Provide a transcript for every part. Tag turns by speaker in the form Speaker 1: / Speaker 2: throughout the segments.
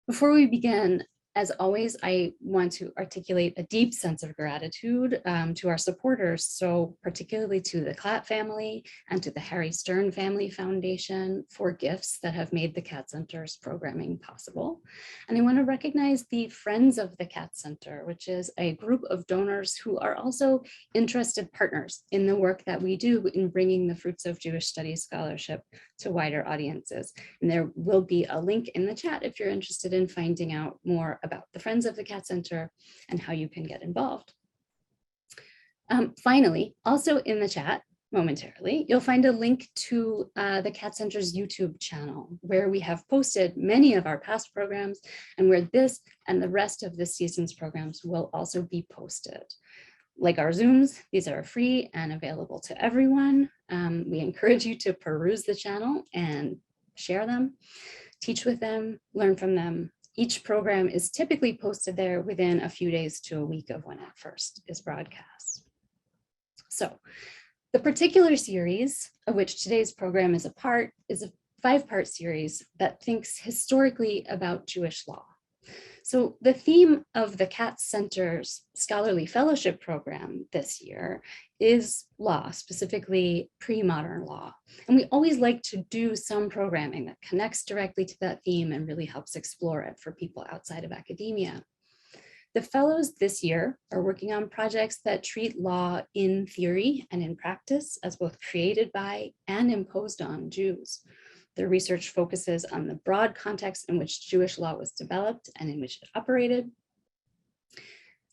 Speaker 1: Before we begin, as always, I want to articulate a deep sense of gratitude to our supporters, so particularly to the Klatt family and to the Harry Stern Family Foundation for gifts that have made the Cat Center's programming possible. And I want to recognize the Friends of the Cat Center, which is a group of donors who are also interested partners in the work that we do in bringing the fruits of Jewish studies scholarship to wider audiences. And there will be a link in the chat if you're interested in finding out more about the Friends of the Cat Center and how you can get involved. Finally, also in the chat momentarily, you'll find a link to the Cat Center's YouTube channel, where we have posted many of our past programs and where this and the rest of this season's programs will also be posted. Like our Zooms, these are free and available to everyone. We encourage you to peruse the channel and share them, teach with them, learn from them. Each program is typically posted there within a few days to a week of when it first is broadcast. So the particular series of which today's program is a part is a 5-part series that thinks historically about Jewish law. So the theme of the Cat Center's Scholarly Fellowship Program this year is law, specifically pre-modern law. And we always like to do some programming that connects directly to that theme and really helps explore it for people outside of academia. The fellows this year are working on projects that treat law in theory and in practice as both created by and imposed on Jews. Their research focuses on the broad context in which Jewish law was developed and in which it operated.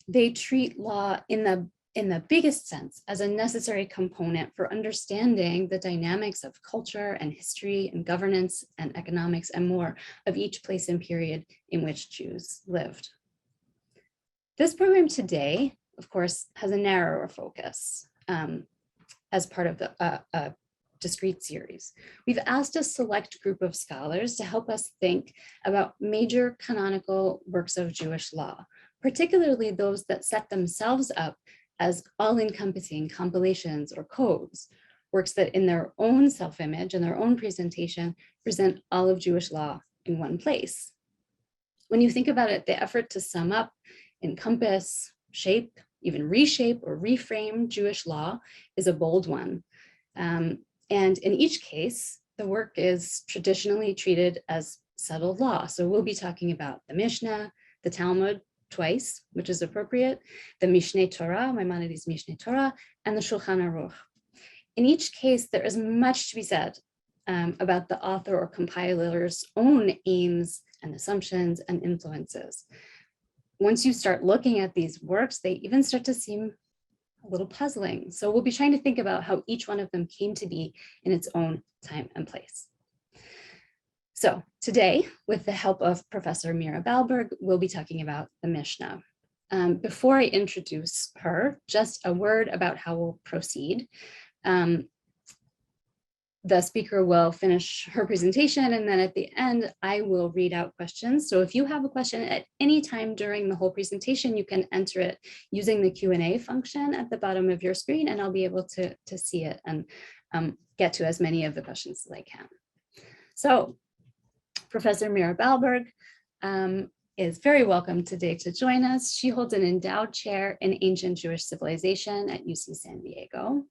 Speaker 1: They treat law in the biggest sense as a necessary component for understanding the dynamics of culture and history and governance and economics and more of each place and period in which Jews lived. This program today, of course, has a narrower focus as part of the discrete series. We've asked a select group of scholars to help us think about major canonical works of Jewish law, particularly those that set themselves up as all-encompassing compilations or codes, works that in their own self-image and their own presentation present all of Jewish law in one place. When you think about it, the effort to sum up, encompass, shape, even reshape or reframe Jewish law is a bold one. And in each case, the work is traditionally treated as settled law. So we'll be talking about the Mishnah, the Talmud twice, which is appropriate, the Mishneh Torah, Maimonides' Mishneh Torah, and the Shulchan Aruch. In each case, there is much to be said about the author or compiler's own aims and assumptions and influences. Once you start looking at these works, they even start to seem a little puzzling. So we'll be trying to think about how each one of them came to be in its own time and place. So today, with the help of Professor Mira Balberg, we'll be talking about the Mishnah. Before I introduce her, just a word about how we'll proceed. The speaker will finish her presentation, and then at the end, I will read out questions. So if you have a question at any time during the whole presentation, you can enter it using the Q&A function at the bottom of your screen, and I'll be able to see it and get to as many of the questions as I can. So Professor Mira Balberg is very welcome today to join us. She holds an endowed chair in ancient Jewish civilization at UC San Diego.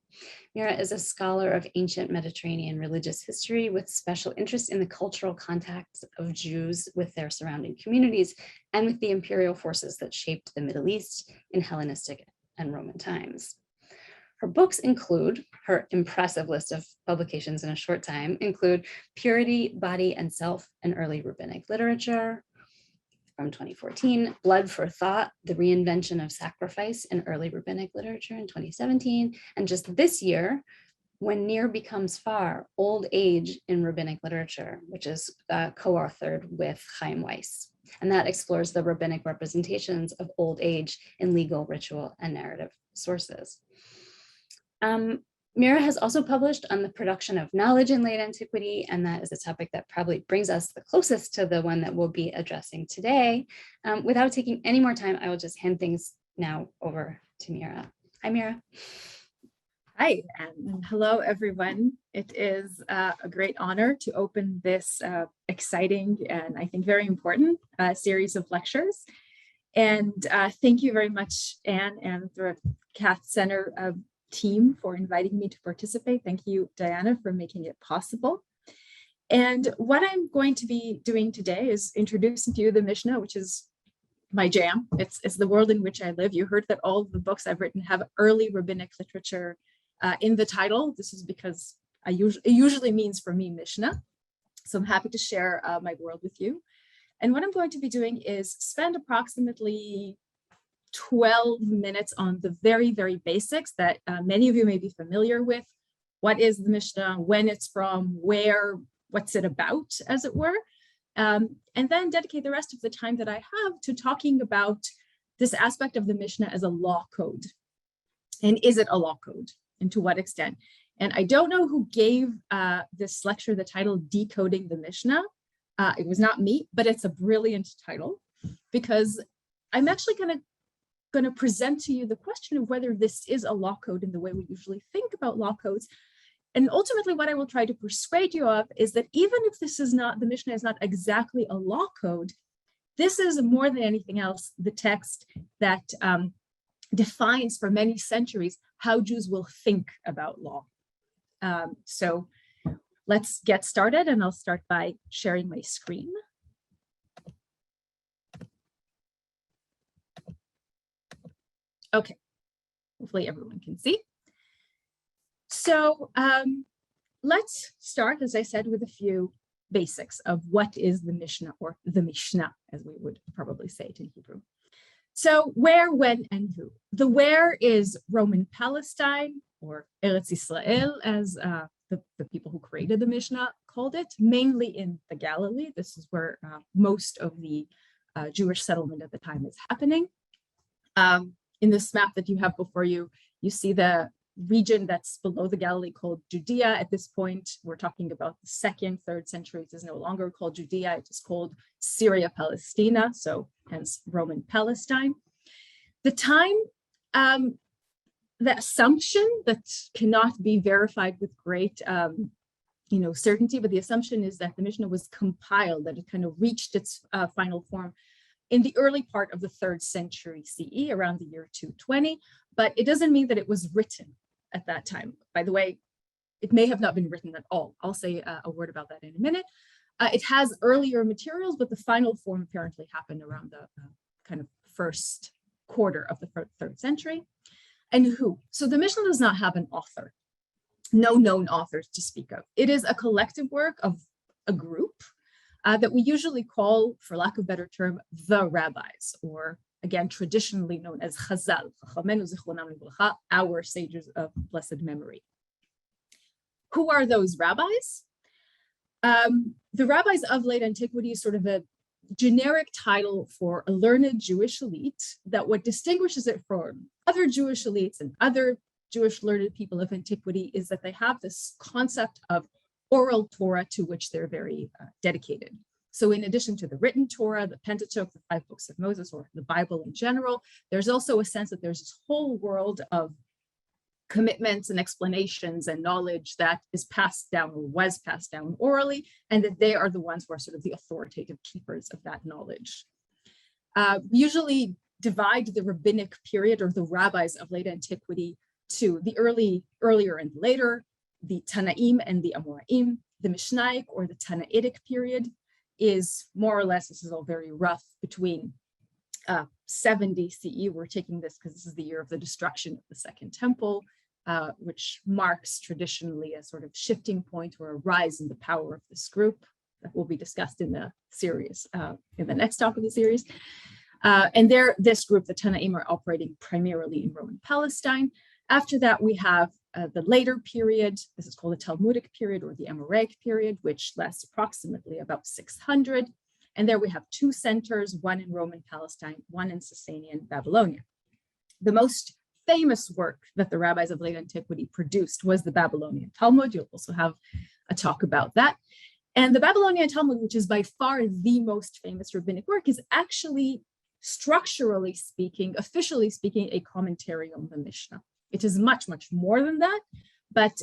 Speaker 1: Mira is a scholar of ancient Mediterranean religious history with special interest in the cultural contacts of Jews with their surrounding communities and with the imperial forces that shaped the Middle East in Hellenistic and Roman times. Her books include, her impressive list of publications in a short time include Purity, Body and Self in Early Rabbinic Literature, from 2014, Blood for Thought, The Reinvention of Sacrifice in Early Rabbinic Literature in 2017, and just this year, When Near Becomes Far, Old Age in Rabbinic Literature, which is co-authored with Chaim Weiss. And that explores the rabbinic representations of old age in legal, ritual, and narrative sources. Mira has also published on the production of knowledge in late antiquity, and that is a topic that probably brings us the closest to the one that we'll be addressing today. Without taking any more time, I will just hand things now over to Mira. Hi, Mira.
Speaker 2: Hi, and hello, everyone. It is a great honor to open this exciting and I think very important series of lectures. And thank you very much, Anne, and the Cath Center team for inviting me to participate. Thank you, Diana, for making it possible. And what I'm going to be doing today is introducing to you the Mishnah, which is my jam. It's the world in which I live. You heard that all of the books I've written have early rabbinic literature in the title. This is because it usually means for me Mishnah. So I'm happy to share my world with you. And what I'm going to be doing is spend approximately 12 minutes on the very, very basics that many of you may be familiar with. What is the Mishnah, when it's from, where, what's it about, as it were. And then dedicate the rest of the time that I have to talking about this aspect of the Mishnah as a law code. And is it a law code? And to what extent? And I don't know who gave this lecture the title Decoding the Mishnah. It was not me, but it's a brilliant title because I'm actually going to present to you the question of whether this is a law code in the way we usually think about law codes. And ultimately, what I will try to persuade you of is that even if this is not, the Mishnah is not exactly a law code, this is more than anything else the text that defines for many centuries how Jews will think about law. So let's get started, and I'll start by sharing my screen. Okay, hopefully everyone can see. So let's start, as I said, with a few basics of what is the Mishnah, or the Mishnah, as we would probably say it in Hebrew. So where, when, and who. The where is Roman Palestine, or Eretz Israel, as the people who created the Mishnah called it, mainly in the Galilee. This is where most of the Jewish settlement at the time is happening. In this map that you have before you, you see the region that's below the Galilee called Judea. At this point, we're talking about the 2nd, 3rd century. It is no longer called Judea. It is called Syria, Palestina, so hence Roman Palestine. The time, the assumption that cannot be verified with great certainty, but the assumption is that the Mishnah was compiled, that it kind of reached its final form in the early part of the 3rd century CE, around the year 220, but it doesn't mean that it was written at that time. By the way, it may have not been written at all. I'll say a word about that in a minute. It has earlier materials, but the final form apparently happened around the kind of 1st quarter of the 3rd century. And who? So the Mishnah does not have an author, no known authors to speak of. It is a collective work of a group that we usually call, for lack of a better term, the rabbis, or again, traditionally known as Chazal, our sages of blessed memory. Who are those rabbis? The rabbis of late antiquity is sort of a generic title for a learned Jewish elite, that what distinguishes it from other Jewish elites and other Jewish learned people of antiquity is that they have this concept of oral Torah to which they're very dedicated. So in addition to the written Torah, the Pentateuch, the 5 books of Moses, or the Bible in general, there's also a sense that there's this whole world of commitments and explanations and knowledge that is passed down, or was passed down orally, and that they are the ones who are sort of the authoritative keepers of that knowledge. We usually divide the rabbinic period, or the rabbis of late antiquity, to the earlier and later, the Tanaim and the Amoraim. The Mishnaic, or the Tanaitic period, is more or less, this is all very rough, between 70 CE. We're taking this because this is the year of the destruction of the Second Temple, which marks traditionally a sort of shifting point, or a rise in the power of this group that will be discussed in the series, in the next talk of the series. And this group, the Tanaim, are operating primarily in Roman Palestine. After that, we have the later period. This is called the Talmudic period, or the Amoraic period, which lasts approximately about 600. And there we have 2 centers, one in Roman Palestine, one in Sasanian Babylonia. The most famous work that the rabbis of late antiquity produced was the Babylonian Talmud. You'll also have a talk about that. And the Babylonian Talmud, which is by far the most famous rabbinic work, is actually, structurally speaking, officially speaking, a commentary on the Mishnah. It is much, much more than that. But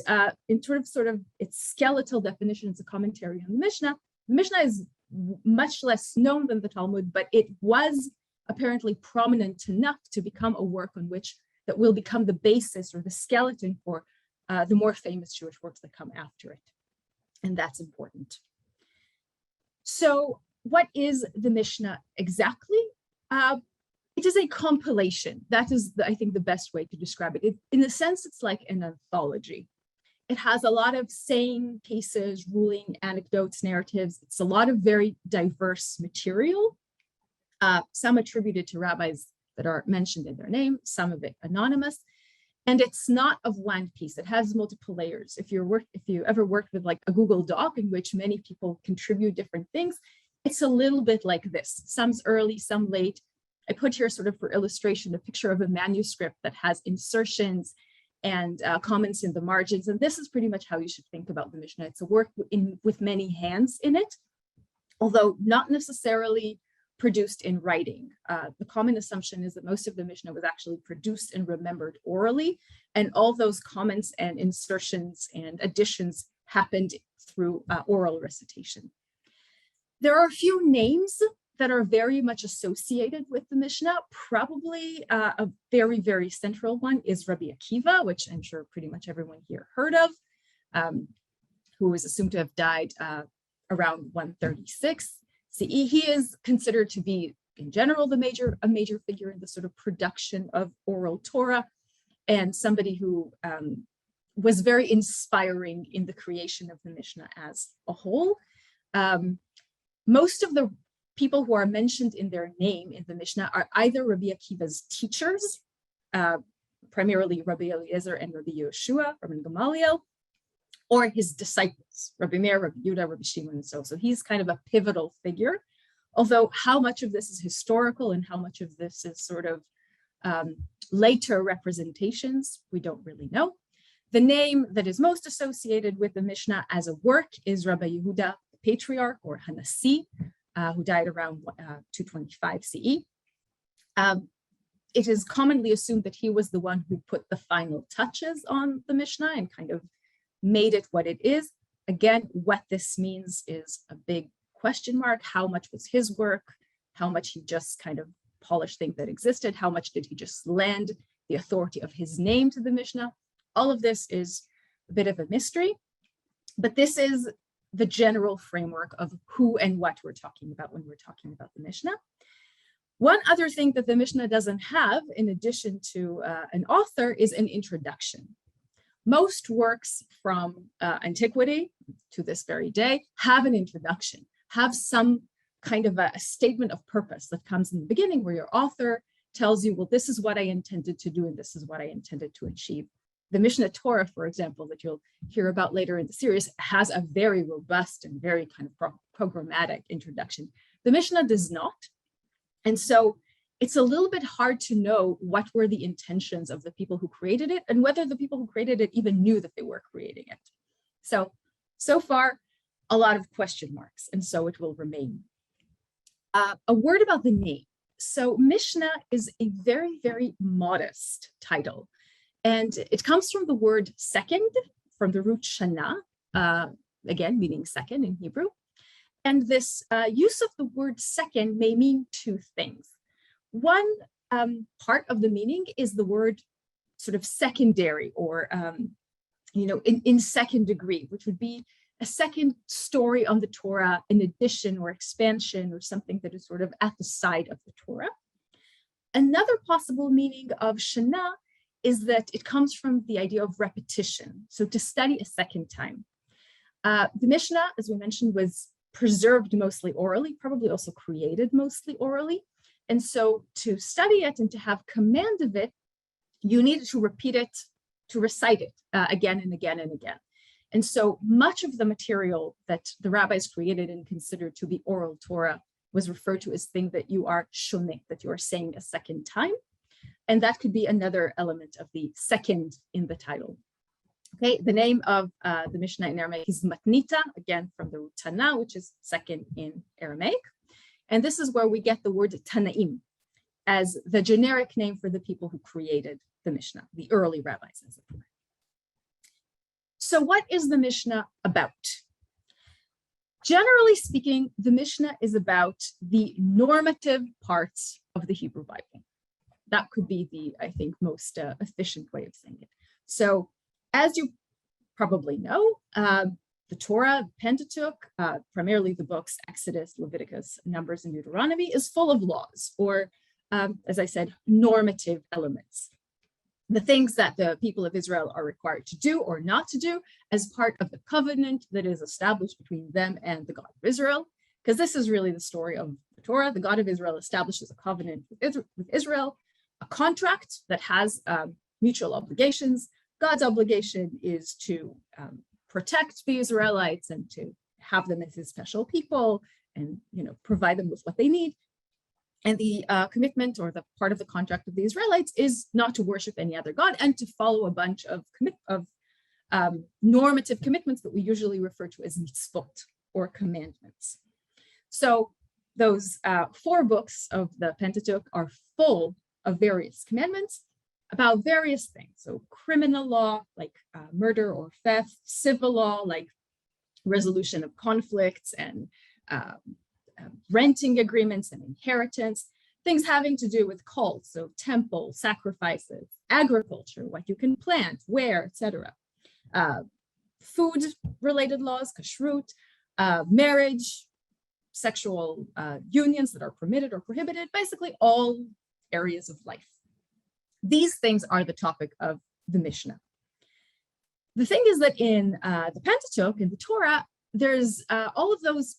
Speaker 2: in sort of its skeletal definition, it's a commentary on the Mishnah. The Mishnah is much less known than the Talmud, but it was apparently prominent enough to become a work on which that will become the basis or the skeleton for the more famous Jewish works that come after it. And that's important. So what is the Mishnah exactly? It is a compilation. That is, I think, the best way to describe it. In a sense, it's like an anthology. It has a lot of saying, cases, ruling, anecdotes, narratives. It's a lot of very diverse material, some attributed to rabbis that are mentioned in their name, some of it anonymous. And it's not of one piece. It has multiple layers. If you ever worked with like a Google Doc in which many people contribute different things, it's a little bit like this. Some's early, some late. I put here sort of for illustration a picture of a manuscript that has insertions and comments in the margins. And this is pretty much how you should think about the Mishnah. It's a work with many hands in it, although not necessarily produced in writing. The common assumption is that most of the Mishnah was actually produced and remembered orally, and all those comments and insertions and additions happened through oral recitation. There are a few names that are very much associated with the Mishnah. Probably a very, very central one is Rabbi Akiva, which I'm sure pretty much everyone here heard of, who is assumed to have died around 136 CE. He is considered to be, in general, a major figure in the sort of production of oral Torah, and somebody who was very inspiring in the creation of the Mishnah as a whole. Most of the people who are mentioned in their name in the Mishnah are either Rabbi Akiva's teachers, primarily Rabbi Eliezer and Rabbi Yehoshua, Rabbi Gamaliel, or his disciples, Rabbi Mira, Rabbi Yehuda, Rabbi Shimon, and so he's kind of a pivotal figure. Although how much of this is historical and how much of this is sort of later representations, we don't really know. The name that is most associated with the Mishnah as a work is Rabbi Yehuda, the Patriarch, or Hanasi, who died around 225 CE. It is commonly assumed that he was the one who put the final touches on the Mishnah and kind of made it what it is. Again, what this means is a big question mark. How much was his work? How much he just kind of polished things that existed? How much did he just lend the authority of his name to the Mishnah? All of this is a bit of a mystery, but this is the general framework of who and what we're talking about when we're talking about the Mishnah. One other thing that the Mishnah doesn't have, in addition to an author, is an introduction. Most works from antiquity to this very day have an introduction, have some kind of a statement of purpose that comes in the beginning where your author tells you, well, this is what I intended to do and this is what I intended to achieve. The Mishnah Torah, for example, that you'll hear about later in the series, has a very robust and very kind of programmatic introduction. The Mishnah does not. And so it's a little bit hard to know what were the intentions of the people who created it and whether the people who created it even knew that they were creating it. So far, a lot of question marks, and so it will remain. A word about the name. So Mishnah is a very, very modest title. And it comes from the word second, from the root shana, again, meaning second in Hebrew. And this use of the word second may mean two things. One part of the meaning is the word sort of secondary or, in second degree, which would be a second story on the Torah, an addition or expansion or something that is sort of at the side of the Torah. Another possible meaning of shana is that it comes from the idea of repetition. So to study a second time. The Mishnah, as we mentioned, was preserved mostly orally, probably also created mostly orally. And so to study it and to have command of it, you needed to repeat it, to recite it again and again and again. And so much of the material that the rabbis created and considered to be oral Torah was referred to as thing that you are shoneh, that you are saying a second time. And that could be another element of the second in the title. Okay, the name of the Mishnah in Aramaic is Matnita, again from the root Tana, which is second in Aramaic. And this is where we get the word Tanaim as the generic name for the people who created the Mishnah, the early rabbis, as it were. So what is the Mishnah about? Generally speaking, the Mishnah is about the normative parts of the Hebrew Bible. That could be the, I think, most efficient way of saying it. So as you probably know, the Torah, Pentateuch, primarily the books Exodus, Leviticus, Numbers, and Deuteronomy, is full of laws, or as I said, normative elements. The things that the people of Israel are required to do or not to do as part of the covenant that is established between them and the God of Israel. Because this is really the story of the Torah. The God of Israel establishes a covenant with Israel, a contract that has mutual obligations. God's obligation is to protect the Israelites and to have them as his special people and provide them with what they need. And the commitment, or the part of the contract of the Israelites, is not to worship any other god and to follow a bunch of normative commitments that we usually refer to as mitzvot, or commandments. So those 4 books of the Pentateuch are full of various commandments about various things. So criminal law, like murder or theft; civil law, like resolution of conflicts and renting agreements and inheritance; things having to do with cults, so temple, sacrifices; agriculture, what you can plant, where, etc. Food-related laws, kashrut; marriage, sexual unions that are permitted or prohibited; basically all areas of life. These things are the topic of the Mishnah. The thing is that in the Pentateuch, in the Torah, there's all of those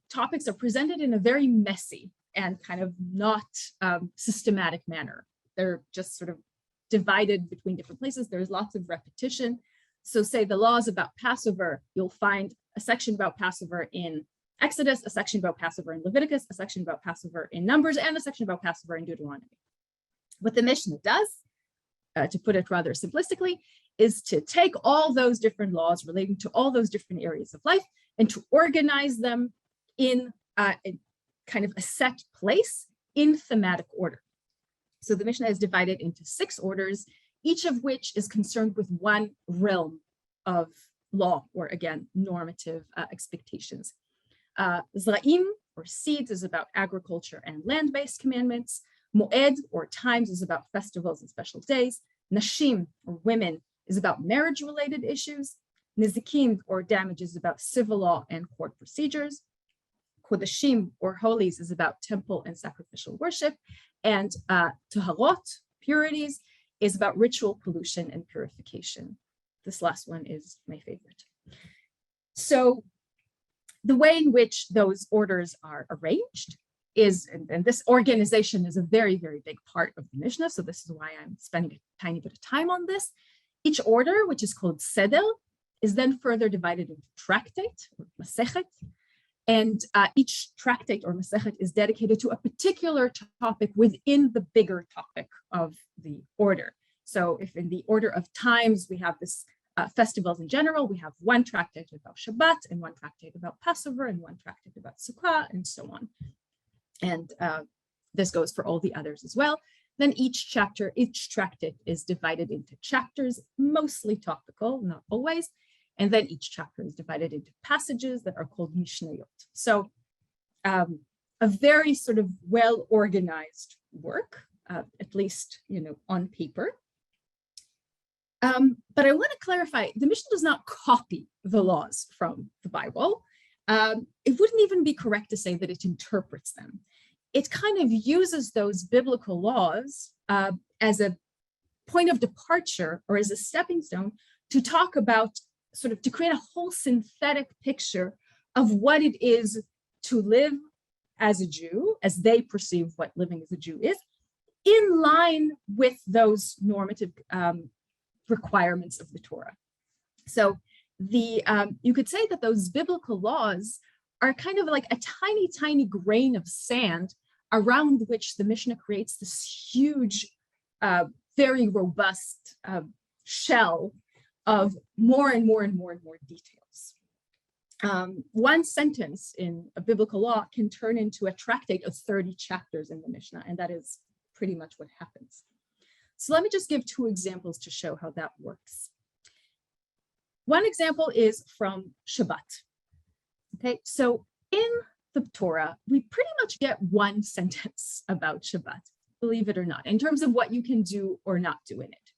Speaker 2: topics are presented in a very messy and kind of not systematic manner. They're just sort of divided between different places. There's lots of repetition. So say the laws about Passover, you'll find a section about Passover in Exodus, a section about Passover in Leviticus, a section about Passover in Numbers, and a section about Passover in Deuteronomy. What the Mishnah does, to put it rather simplistically, is to take all those different laws relating to all those different areas of life and to organize them in kind of a set place in thematic order. So the Mishnah is divided into 6 orders, each of which is concerned with one realm of law, or again, normative expectations. Zra'im, or seeds, is about agriculture and land-based commandments. Moed, or times, is about festivals and special days. Nashim, or women, is about marriage-related issues. Nizikim, or damages, is about civil law and court procedures. Kodashim, or holies, is about temple and sacrificial worship. And Taharot, purities, is about ritual pollution and purification. This last one is my favorite. So the way in which those orders are arranged is, and this organization is a very, very big part of the Mishnah, so this is why I'm spending a tiny bit of time on this. Each order, which is called Seder, is then further divided into tractate, or Masechet, and each tractate or Masechet is dedicated to a particular topic within the bigger topic of the order. So if in the order of times we have this festivals in general, we have one tractate about Shabbat, and one tractate about Passover, and one tractate about Sukkah, and so on. And this goes for all the others as well. Then each tractate is divided into chapters, mostly topical, not always. And then each chapter is divided into passages that are called Mishnayot. So a very sort of well-organized work, at least, on paper. But I want to clarify, the Mishnah does not copy the laws from the Bible. It wouldn't even be correct to say that it interprets them. It kind of uses those biblical laws as a point of departure, or as a stepping stone, to talk about, sort of to create a whole synthetic picture of what it is to live as a Jew, as they perceive what living as a Jew is, in line with those normative requirements of the Torah. So you could say that those biblical laws are kind of like a tiny, tiny grain of sand around which the Mishnah creates this huge, very robust shell of more and more and more and more details. One sentence in a biblical law can turn into a tractate of 30 chapters in the Mishnah, and that is pretty much what happens. So let me just give two examples to show how that works. One example is from Shabbat. Okay, so in the Torah, we pretty much get one sentence about Shabbat, believe it or not, in terms of what you can do or not do in it.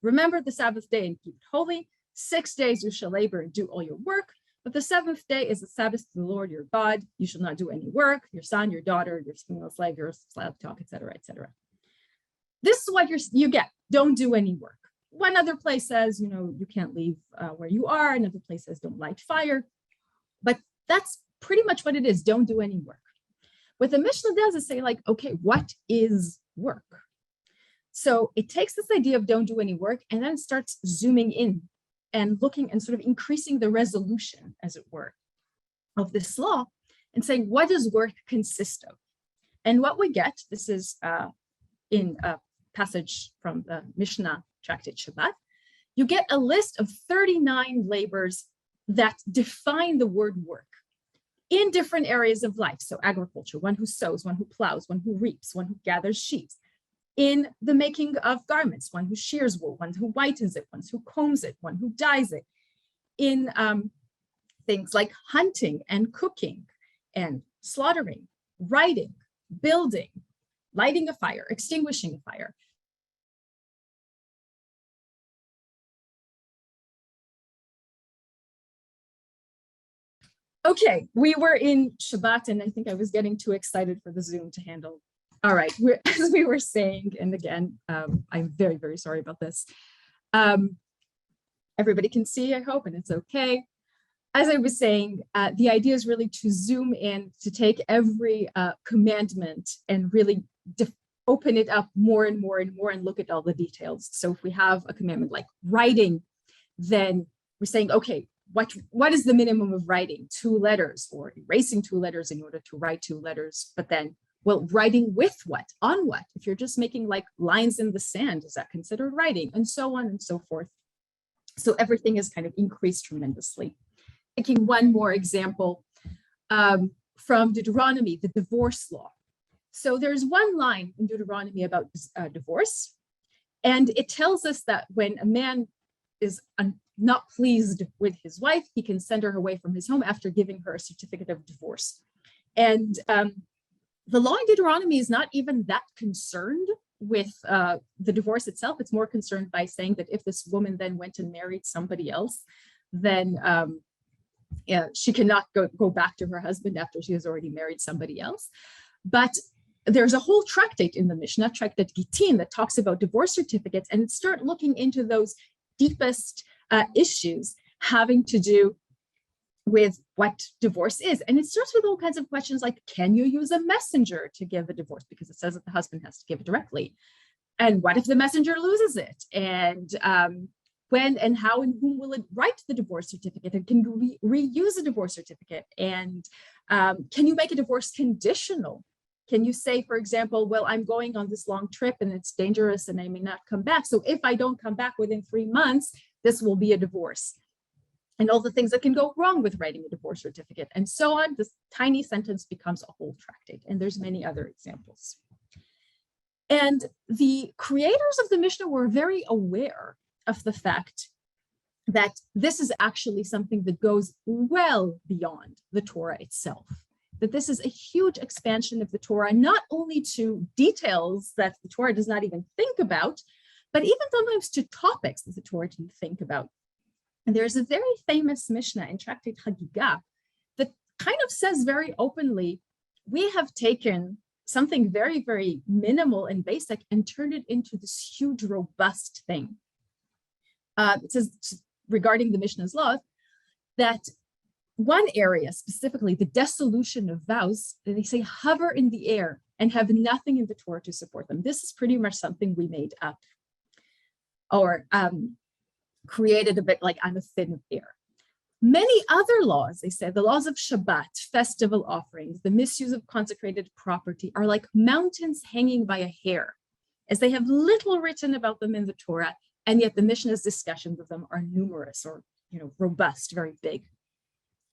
Speaker 2: Remember the Sabbath day and keep it holy. 6 days you shall labor and do all your work, but the seventh day is the Sabbath to the Lord your God. You shall not do any work, your son, your daughter, your female slave, your slave talk, etc., etc. This is what you get. Don't do any work. One other place says, you can't leave where you are. Another place says, don't light fire. But that's pretty much what it is. Don't do any work. What the Mishnah does is say, like, okay, what is work? So it takes this idea of don't do any work and then starts zooming in and looking and sort of increasing the resolution, as it were, of this law and saying, what does work consist of? And what we get, this is in a passage from the Mishnah tractate Shabbat, you get a list of 39 labors that define the word work in different areas of life. So agriculture, one who sows, one who plows, one who reaps, one who gathers sheaves. In the making of garments, one who shears wool, one who whitens it, one who combs it, one who dyes it. In things like hunting and cooking and slaughtering, writing, building, lighting a fire, extinguishing a fire. Okay, we were in Shabbat, and I think I was getting too excited for the Zoom to handle. All right, as we were saying, and again, I'm very, very sorry about this. Everybody can see, I hope, and it's okay. As I was saying, the idea is really to zoom in, to take every commandment and really open it up more and more and more and look at all the details. So if we have a commandment like writing, then we're saying, okay, what is the minimum of writing? 2 letters, or erasing 2 letters in order to write 2 letters, but then, well, writing with what? On what? If you're just making like lines in the sand, is that considered writing? And so on and so forth. So everything is kind of increased tremendously. Taking one more example from Deuteronomy, the divorce law. So there's one line in Deuteronomy about divorce, and it tells us that when a man is not pleased with his wife, he can send her away from his home after giving her a certificate of divorce. And the law in Deuteronomy is not even that concerned with the divorce itself. It's more concerned by saying that if this woman then went and married somebody else, then she cannot go back to her husband after she has already married somebody else. But there's a whole tractate in the Mishnah, tractate Gittin, that talks about divorce certificates, and start looking into those deepest issues having to do with what divorce is. And it starts with all kinds of questions like, can you use a messenger to give a divorce? Because it says that the husband has to give it directly. And what if the messenger loses it? And when and how and whom will it write the divorce certificate? And can you reuse a divorce certificate? And can you make a divorce conditional? Can you say, for example, well, I'm going on this long trip and it's dangerous and I may not come back. So if I don't come back within 3 months, this will be a divorce. And all the things that can go wrong with writing a divorce certificate and so on. This tiny sentence becomes a whole tractate. And there's many other examples. And the creators of the Mishnah were very aware of the fact that this is actually something that goes well beyond the Torah itself. That this is a huge expansion of the Torah, not only to details that the Torah does not even think about, but even sometimes to topics that the Torah didn't think about. And there's a very famous Mishnah in Tractate Hagigah that kind of says very openly, we have taken something very, very minimal and basic and turned it into this huge, robust thing. It says regarding the Mishnah's law that one area specifically, the dissolution of vows, they say hover in the air and have nothing in the Torah to support them. This is pretty much something we made up or created a bit like on a thin air. Many other laws, they said, the laws of Shabbat, festival offerings, the misuse of consecrated property are like mountains hanging by a hair, as they have little written about them in the Torah, and yet the Mishnah's discussions of them are numerous or, robust, very big.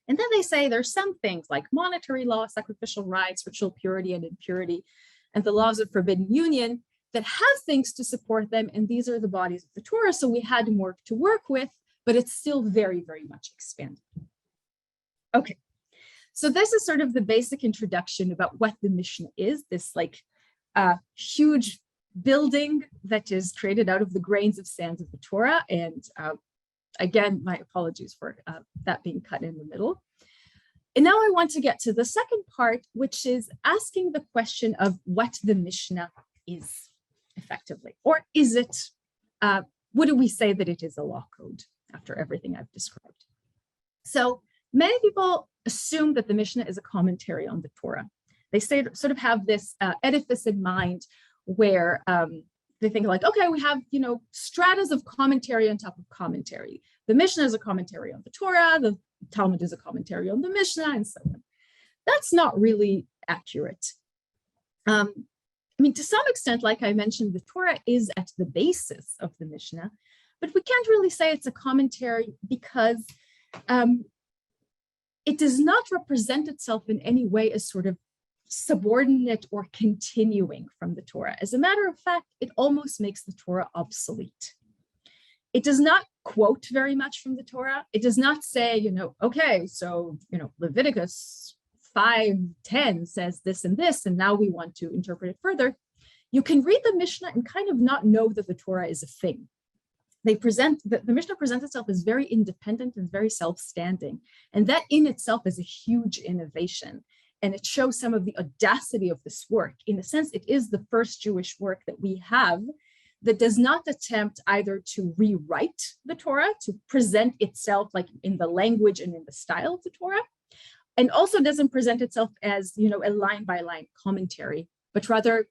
Speaker 2: And then they say there's some things like monetary law, sacrificial rites, ritual purity and impurity, and the laws of forbidden union that have things to support them, and these are the bodies of the Torah. So we had more to work with, but it's still very, very much expanded. Okay, so this is sort of the basic introduction about what the Mishnah is, this like huge building that is created out of the grains of sand of the Torah. And again, my apologies for that being cut in the middle. And now I want to get to the second part, which is asking the question of what the Mishnah is effectively, or is it, would we say that it is a law code after everything I've described? So many people assume that the Mishnah is a commentary on the Torah. They sort of have this edifice in mind where they think like, okay, we have, stratas of commentary on top of commentary. The Mishnah is a commentary on the Torah, the Talmud is a commentary on the Mishnah, and so on. That's not really accurate. To some extent, like I mentioned, the Torah is at the basis of the Mishnah, but we can't really say it's a commentary because it does not represent itself in any way as sort of subordinate or continuing from the Torah. As a matter of fact, it almost makes the Torah obsolete. It does not quote very much from the Torah. It does not say, okay, so, Leviticus 5:10 says this and this, and now we want to interpret it further. You can read the Mishnah and kind of not know that the Torah is a thing. The Mishnah presents itself as very independent and very self-standing. And that in itself is a huge innovation. And it shows some of the audacity of this work. In a sense, it is the first Jewish work that we have that does not attempt either to rewrite the Torah, to present itself like in the language and in the style of the Torah, and also doesn't present itself as, a line-by-line commentary, but rather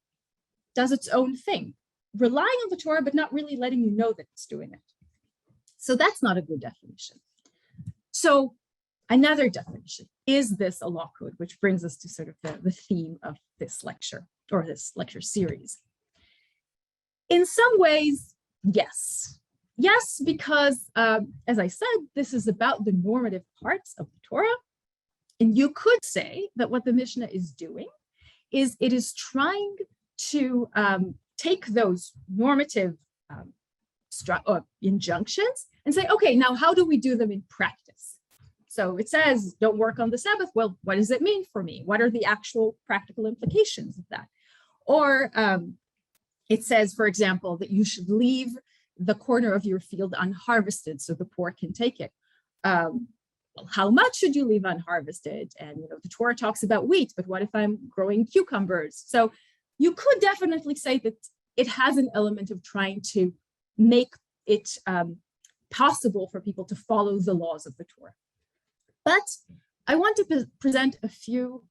Speaker 2: does its own thing, relying on the Torah, but not really letting you know that it's doing it. So that's not a good definition. So another definition, is this a law code? Which brings us to sort of the theme of this lecture, or this lecture series. In some ways, yes. Yes, because as I said, this is about the normative parts of the Torah. And you could say that what the Mishnah is doing is it is trying to take those normative injunctions and say, okay, now how do we do them in practice? So it says, don't work on the Sabbath. Well, what does it mean for me? What are the actual practical implications of that? Or it says, for example, that you should leave the corner of your field unharvested so the poor can take it. Well, how much should you leave unharvested? And the Torah talks about wheat, but what if I'm growing cucumbers? So you could definitely say that it has an element of trying to make it possible for people to follow the laws of the Torah. But I want to present a few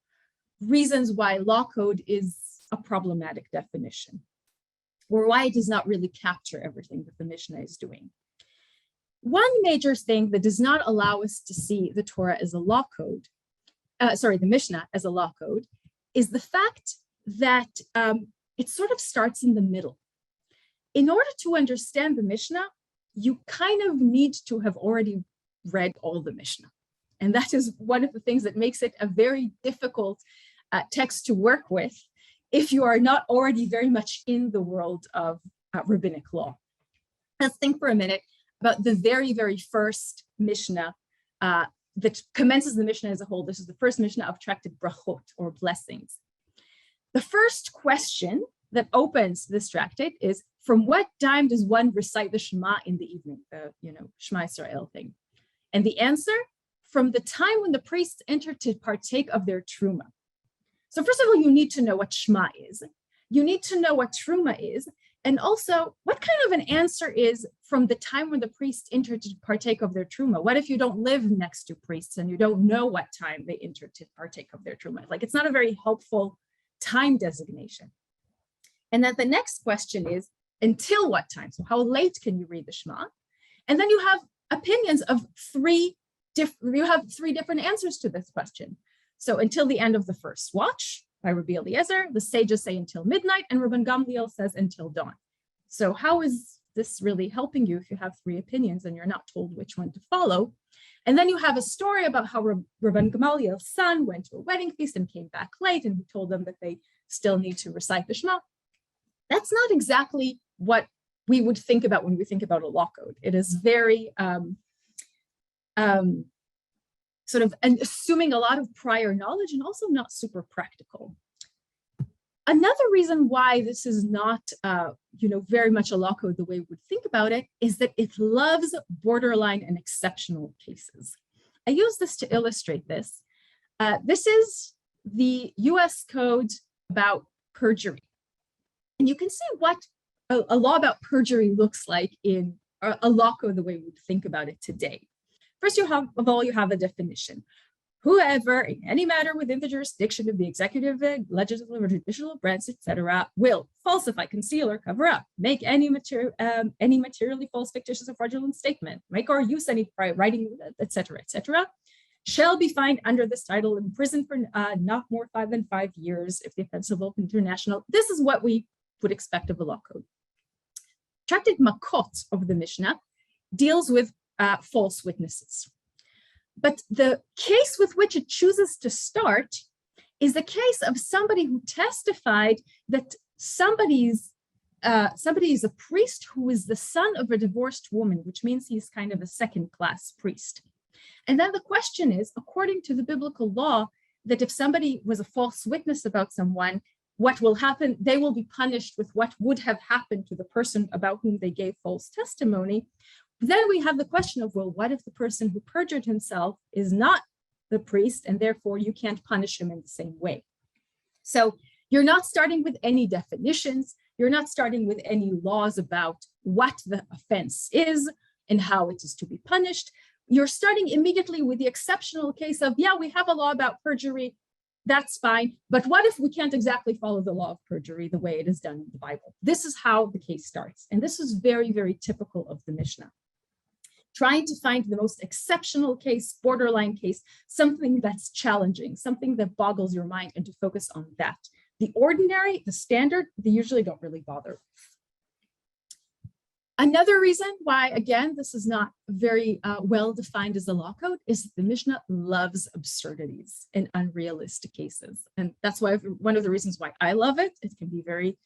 Speaker 2: reasons why law code is a problematic definition, or why it does not really capture everything that the Mishnah is doing. One major thing that does not allow us to see the Torah as a law code, the Mishnah as a law code, is the fact that it sort of starts in the middle. In order to understand the Mishnah, you kind of need to have already read all the Mishnah. And that is one of the things that makes it a very difficult text to work with if you are not already very much in the world of rabbinic law. Let's think for a minute about the very, very first Mishnah that commences the Mishnah as a whole. This is the first Mishnah of tractate brachot, or blessings. The first question that opens this tractate is, from what time does one recite the Shema in the evening, the Shema Israel thing? And the answer, from the time when the priests enter to partake of their truma. So first of all, you need to know what Shema is. You need to know what truma is, and also what kind of an answer is from the time when the priests enter to partake of their truma. What if you don't live next to priests and you don't know what time they enter to partake of their truma? Like, it's not a very helpful time designation. And then the next question is, until what time? So how late can you read the Shema? And then you have opinions of three different answers to this question. So until the end of the first watch by Rabbi Eliezer, the sages say until midnight, and Rabban Gamliel says until dawn. So how is this really helping you if you have three opinions and you're not told which one to follow? And then you have a story about how Rabban Gamaliel's son went to a wedding feast and came back late, and he told them that they still need to recite the Shema. That's not exactly what we would think about when we think about a law code. It is very sort of assuming a lot of prior knowledge and also not super practical. Another reason why this is not, very much a law code the way we would think about it is that it loves borderline and exceptional cases. I use this to illustrate this. This is the US code about perjury. And you can see what a law about perjury looks like in a law code the way we would think about it today. First, you have a definition. Whoever, in any matter within the jurisdiction of the executive, legislative, or judicial branch, etc., will falsify, conceal, or cover up, make any materially false, fictitious, or fraudulent statement, make or use any writing, etc., shall be fined under this title and imprisoned for not more than 5 years if the offense is open international. This is what we would expect of a law code. Tractate Makot of the Mishnah deals with false witnesses. But the case with which it chooses to start is the case of somebody who testified that somebody is a priest who is the son of a divorced woman, which means he's kind of a second-class priest. And then the question is, according to the biblical law, that if somebody was a false witness about someone, what will happen? They will be punished with what would have happened to the person about whom they gave false testimony. Then we have the question of, well, what if the person who perjured himself is not the priest, and therefore you can't punish him in the same way? So you're not starting with any definitions. You're not starting with any laws about what the offense is and how it is to be punished. You're starting immediately with the exceptional case of, yeah, we have a law about perjury. That's fine. But what if we can't exactly follow the law of perjury the way it is done in the Bible? This is how the case starts. And this is very, very typical of the Mishnah. Trying to find the most exceptional case, borderline case, something that's challenging, something that boggles your mind, and to focus on that. The ordinary, the standard, they usually don't really bother. Another reason why, again, this is not very well defined as a law code is that the Mishnah loves absurdities and unrealistic cases. And that's why one of the reasons why I love it. It can be very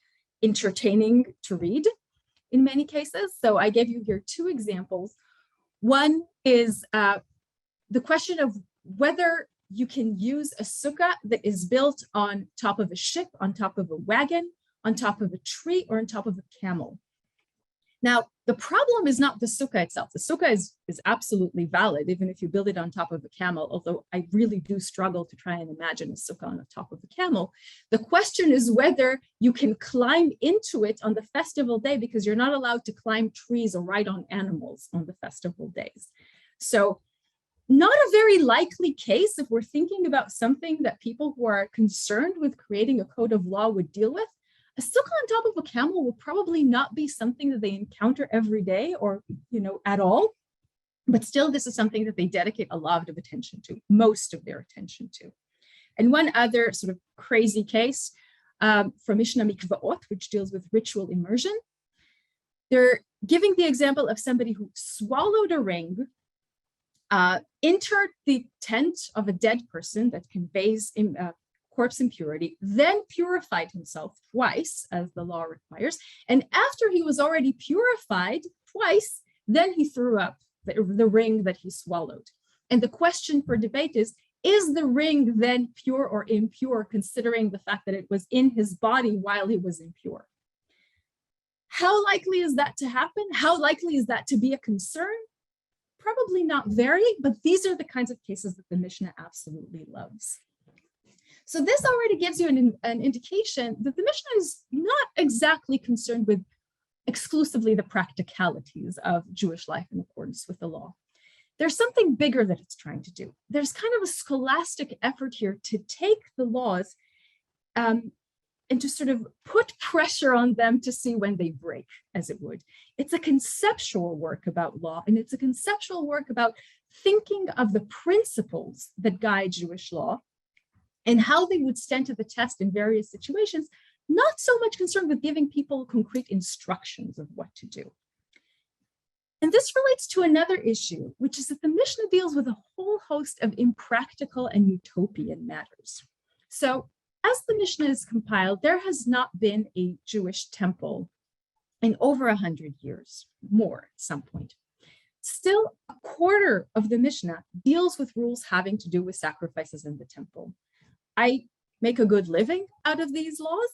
Speaker 2: entertaining to read in many cases. So I gave you here 2 examples. One is the question of whether you can use a sukkah that is built on top of a ship, on top of a wagon, on top of a tree, or on top of a camel. Now, the problem is not the sukkah itself. The sukkah is absolutely valid, even if you build it on top of a camel, although I really do struggle to try and imagine a sukkah on the top of a camel. The question is whether you can climb into it on the festival day, because you're not allowed to climb trees or ride on animals on the festival days. So not a very likely case if we're thinking about something that people who are concerned with creating a code of law would deal with. A sukkah on top of a camel will probably not be something that they encounter every day or, at all. But still, this is something that they dedicate a lot of attention to, most of their attention to. And one other sort of crazy case from Mishnah Mikvaot, which deals with ritual immersion. They're giving the example of somebody who swallowed a ring, entered the tent of a dead person that conveys corpse impurity, then purified himself twice, as the law requires. And after he was already purified twice, then he threw up the ring that he swallowed. And the question for debate is the ring then pure or impure, considering the fact that it was in his body while he was impure? How likely is that to happen? How likely is that to be a concern? Probably not very, but these are the kinds of cases that the Mishnah absolutely loves. So this already gives you an indication that the Mishnah is not exactly concerned with exclusively the practicalities of Jewish life in accordance with the law. There's something bigger that it's trying to do. There's kind of a scholastic effort here to take the laws and to sort of put pressure on them to see when they break, as it would. It's a conceptual work about law, and it's a conceptual work about thinking of the principles that guide Jewish law and how they would stand to the test in various situations, not so much concerned with giving people concrete instructions of what to do. And this relates to another issue, which is that the Mishnah deals with a whole host of impractical and utopian matters. So as the Mishnah is compiled, there has not been a Jewish temple in over 100 years, more at some point. Still, a quarter of the Mishnah deals with rules having to do with sacrifices in the temple. I make a good living out of these laws,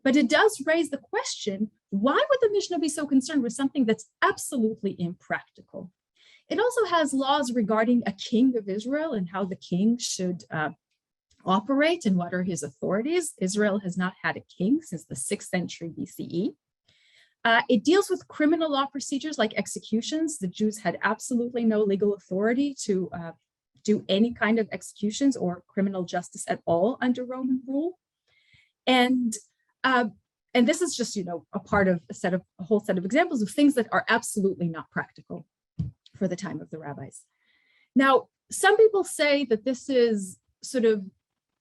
Speaker 2: but it does raise the question, why would the Mishnah be so concerned with something that's absolutely impractical? It also has laws regarding a king of Israel and how the king should operate and what are his authorities. Israel has not had a king since the 6th century BCE. It deals with criminal law procedures like executions. The Jews had absolutely no legal authority to do any kind of executions or criminal justice at all under Roman rule. And this is just, a part of a whole set of examples of things that are absolutely not practical for the time of the rabbis. Now, some people say that this is sort of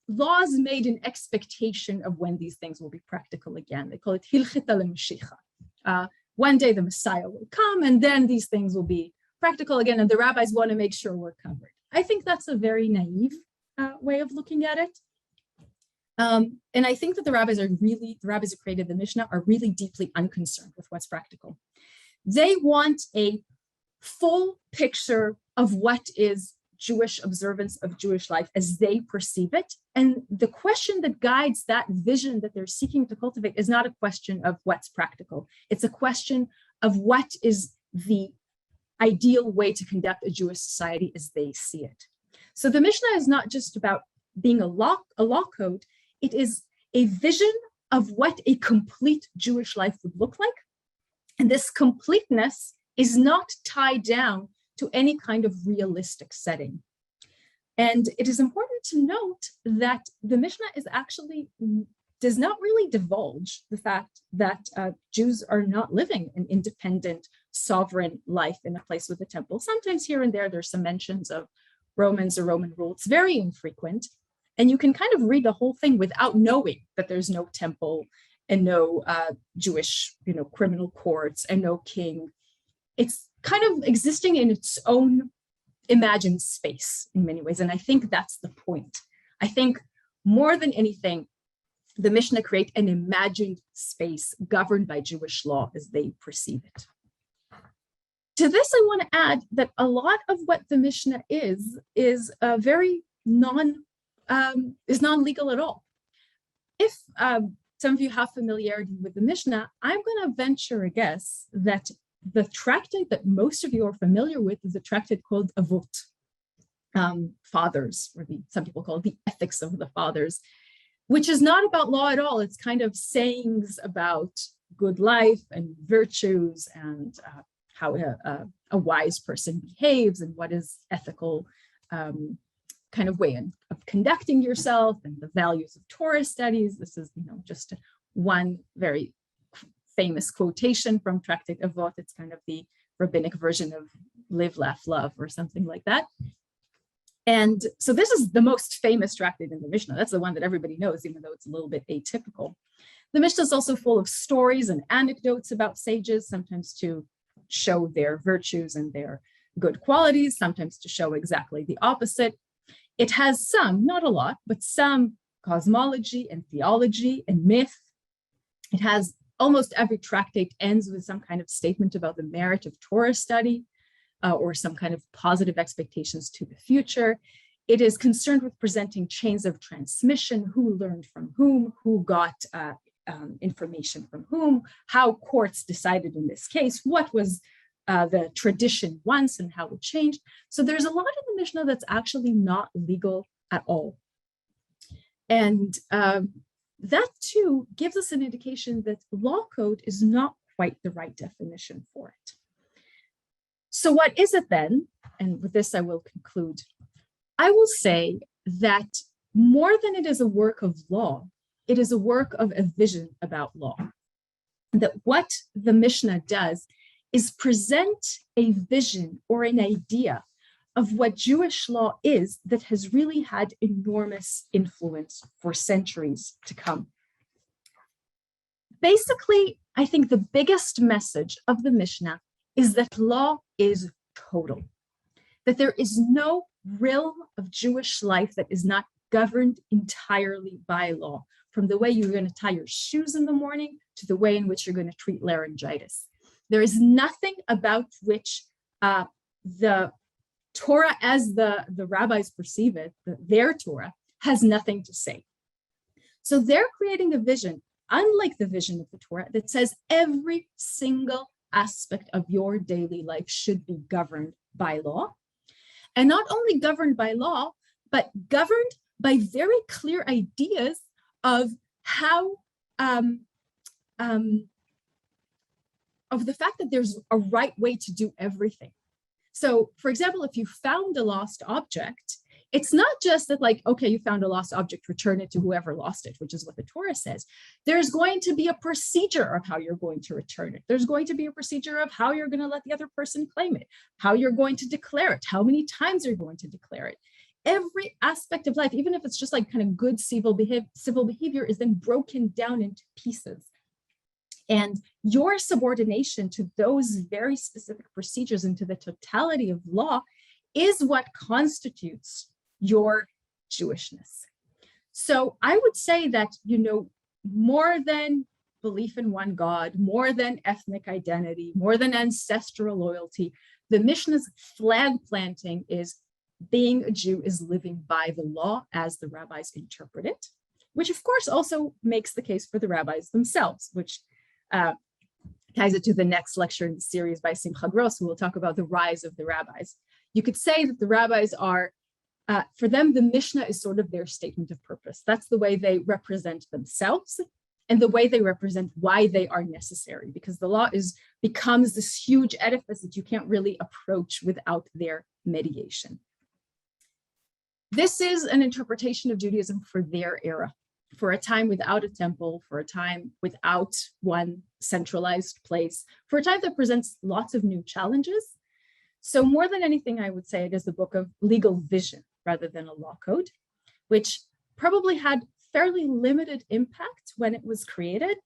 Speaker 2: laws made in expectation of when these things will be practical again. They call it hilchita lemeshicha. One day the Messiah will come and then these things will be practical again, and the rabbis want to make sure we're covered. I think that's a very naive way of looking at it. And I think that the rabbis who created the Mishnah are really deeply unconcerned with what's practical. They want a full picture of what is Jewish observance of Jewish life as they perceive it. And the question that guides that vision that they're seeking to cultivate is not a question of what's practical. It's a question of what is the ideal way to conduct a Jewish society as they see it. So the Mishnah is not just about being a law code. It is a vision of what a complete Jewish life would look like. And this completeness is not tied down to any kind of realistic setting. And it is important to note that the Mishnah does not really divulge the fact that Jews are not living an independent, sovereign life in a place with a temple. Sometimes here and there, there's some mentions of Romans or Roman rule. It's very infrequent. And you can kind of read the whole thing without knowing that there's no temple and no Jewish, criminal courts and no king. It's kind of existing in its own imagined space in many ways. And I think that's the point. I think more than anything, the Mishnah create an imagined space governed by Jewish law as they perceive it. To this, I want to add that a lot of what the Mishnah is very non-legal at all. If some of you have familiarity with the Mishnah, I'm going to venture a guess that the tractate that most of you are familiar with is a tractate called Avot, fathers, or some people call it the ethics of the fathers, which is not about law at all. It's kind of sayings about good life and virtues and how a wise person behaves and what is ethical kind of way of conducting yourself and the values of Torah studies. This is, just one very famous quotation from Tractate Avot. It's kind of the rabbinic version of live, laugh, love, or something like that. And so this is the most famous tractate in the Mishnah. That's the one that everybody knows, even though it's a little bit atypical. The Mishnah is also full of stories and anecdotes about sages, sometimes to show their virtues and their good qualities, sometimes to show exactly the opposite. It has some, not a lot, but some cosmology and theology and myth. It has almost every tractate ends with some kind of statement about the merit of Torah study or some kind of positive expectations to the future. It is concerned with presenting chains of transmission, who learned from whom, who got information from whom, how courts decided in this case, what was the tradition once and how it changed. So there's a lot in the Mishnah that's actually not legal at all. And that too gives us an indication that law code is not quite the right definition for it. So what is it then? And with this, I will conclude. I will say that more than it is a work of law, it is a work of a vision about law. That what the Mishnah does is present a vision or an idea of what Jewish law is that has really had enormous influence for centuries to come. Basically, I think the biggest message of the Mishnah is that law is total, that there is no realm of Jewish life that is not governed entirely by law, from the way you're going to tie your shoes in the morning to the way in which you're going to treat laryngitis. There is nothing about which the Torah, as the rabbis perceive it, their Torah, has nothing to say. So they're creating a vision, unlike the vision of the Torah, that says every single aspect of your daily life should be governed by law. And not only governed by law, but governed by very clear ideas of how, of the fact that there's a right way to do everything. So, for example, if you found a lost object, it's not just that, like, okay, you found a lost object, return it to whoever lost it, which is what the Torah says. There's going to be a procedure of how you're going to return it. There's going to be a procedure of how you're going to let the other person claim it, how you're going to declare it, how many times you're going to declare it. Every aspect of life, even if it's just like kind of good civil behavior, is then broken down into pieces. And your subordination to those very specific procedures and to the totality of law is what constitutes your Jewishness. So I would say that, you know, more than belief in one God, more than ethnic identity, more than ancestral loyalty, the Mishnah's flag planting is being a Jew is living by the law as the rabbis interpret it, which of course also makes the case for the rabbis themselves, which ties it to the next lecture in the series by Simcha Gross, who will talk about the rise of the rabbis. You could say that the rabbis are, for them, the Mishnah is sort of their statement of purpose. That's the way they represent themselves and the way they represent why they are necessary, because the law becomes this huge edifice that you can't really approach without their mediation. This is an interpretation of Judaism for their era, for a time without a temple, for a time without one centralized place, for a time that presents lots of new challenges. So more than anything, I would say it is a book of legal vision rather than a law code, which probably had fairly limited impact when it was created,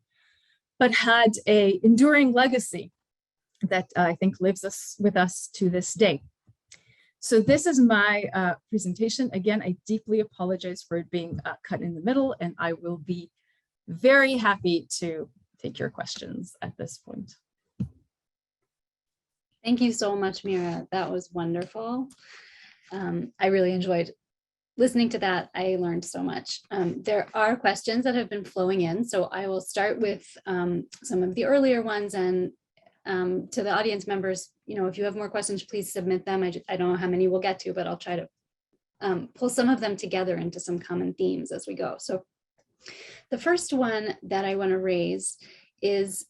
Speaker 2: but had an enduring legacy that I think lives with us to this day. So this is my presentation. Again, I deeply apologize for it being cut in the middle, and I will be very happy to take your questions at this point.
Speaker 1: Thank you so much, Mira. That was wonderful. I really enjoyed listening to that. I learned so much. There are questions that have been flowing in, so I will start with some of the earlier ones, and to the audience members, you know, if you have more questions, please submit them. I don't know how many we'll get to, but I'll try to pull some of them together into some common themes as we go. So the first one that I want to raise is